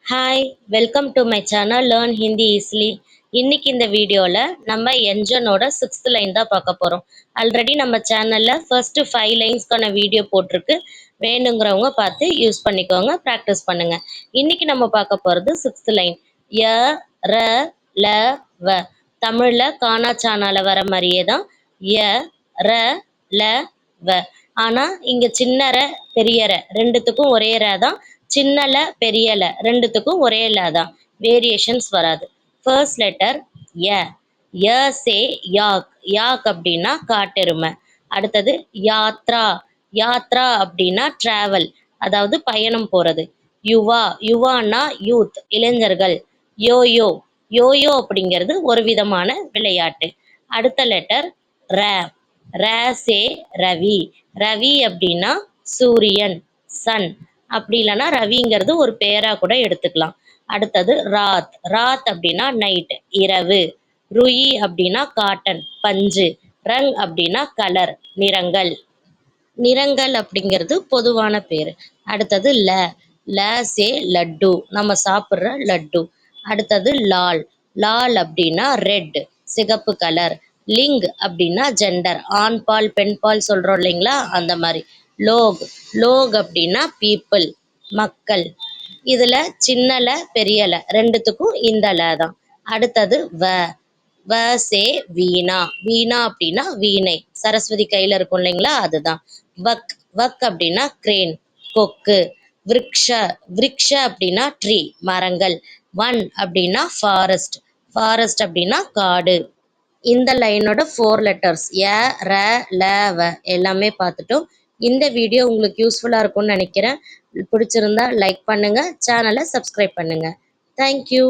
Hi welcome to my channel learn Hindi easily. இன்னைக்கு இந்த வீடியோவில் நம்ம என்ஜனோட சிக்ஸ்த் லைன் தான் பார்க்க போகிறோம். ஆல்ரெடி நம்ம சேனலில் ஃபர்ஸ்ட் 5 லைன்ஸ்க்கான வீடியோ போட்டிருக்கு. வேணுங்கிறவங்க பார்த்து யூஸ் பண்ணிக்கோங்க, ப்ராக்டிஸ் பண்ணுங்க. இன்னைக்கு நம்ம பார்க்க போகிறது சிக்ஸ்த் லைன். ய ர ல வ. தமிழில் கானா சானால வர மாதிரியே தான் ய ர ல வ. ஆனால் இங்கே சின்ன ர பெரிய ர ரெண்டுத்துக்கும் ஒரே ர தான். சின்ன ல பெரிய ல ரெண்டுத்துக்கும் ஒரே ல தான், வேரியேஷன்ஸ் வராது. ஃபர்ஸ்ட் லெட்டர் ய. ய சே யாக். யாக் அப்படின்னா காட்டெருமை. அடுத்தது யாத்ரா. யாத்ரா அப்படின்னா டிராவல், அதாவது பயணம் போறது. யுவா. யுவான்னா யூத், இளைஞர்கள். யோயோ. யோயோ அப்படிங்கிறது ஒரு விதமான விளையாட்டு. அடுத்த லெட்டர் ர. ர சே ரவி. ரவி அப்படின்னா சூரியன், சன். அப்படி இல்லைன்னா ரவிங்கிறது ஒரு பேரா கூட எடுத்துக்கலாம். அடுத்தது ராத். ராத் அப்படின்னா நைட், இரவு. ருயி அப்படின்னா காட்டன், பஞ்சு. ரங் அப்படின்னா கலர், நிறங்கள். நிறங்கள் அப்படிங்கிறது பொதுவான பேர். அடுத்தது ல. ல சே லட்டு, நம்ம சாப்பிட்ற லட்டு. அடுத்தது லால். லால் அப்படின்னா ரெட், சிகப்பு கலர். லிங் அப்படின்னா ஜெண்டர், ஆண் பால் பெண் பால் சொல்றோம் இல்லைங்களா, அந்த மாதிரி. லோக். லோக் அப்படின்னா பீப்புள், மக்கள். இதுல சின்னல பெரியல ரெண்டுத்துக்கும் இந்த ல தான். அடுத்தது வ. வ சே வீணா. வீணா அப்படின்னா வீணை, சரஸ்வதி கையில இருக்கும் இல்லைங்களா, அதுதான். வக். வக் அப்படின்னா கிரேன், கொக்கு. விருக்ஷ. விருக்ஷ அப்படின்னா ட்ரீ, மரங்கள். வன் அப்படின்னா ஃபாரஸ்ட். ஃபாரஸ்ட் அப்படின்னா காடு. இந்த லைனோட 4 லெட்டர்ஸ் ய ர ல வ எல்லாமே பார்த்துட்டோம். இந்த வீடியோ உங்களுக்கு யூஸ்ஃபுல்லாக இருக்கும்னு நினைக்கிறேன். பிடிச்சிருந்தா லைக் பண்ணுங்க, சேனலை சப்ஸ்கிரைப் பண்ணுங்க. தேங்க்யூ.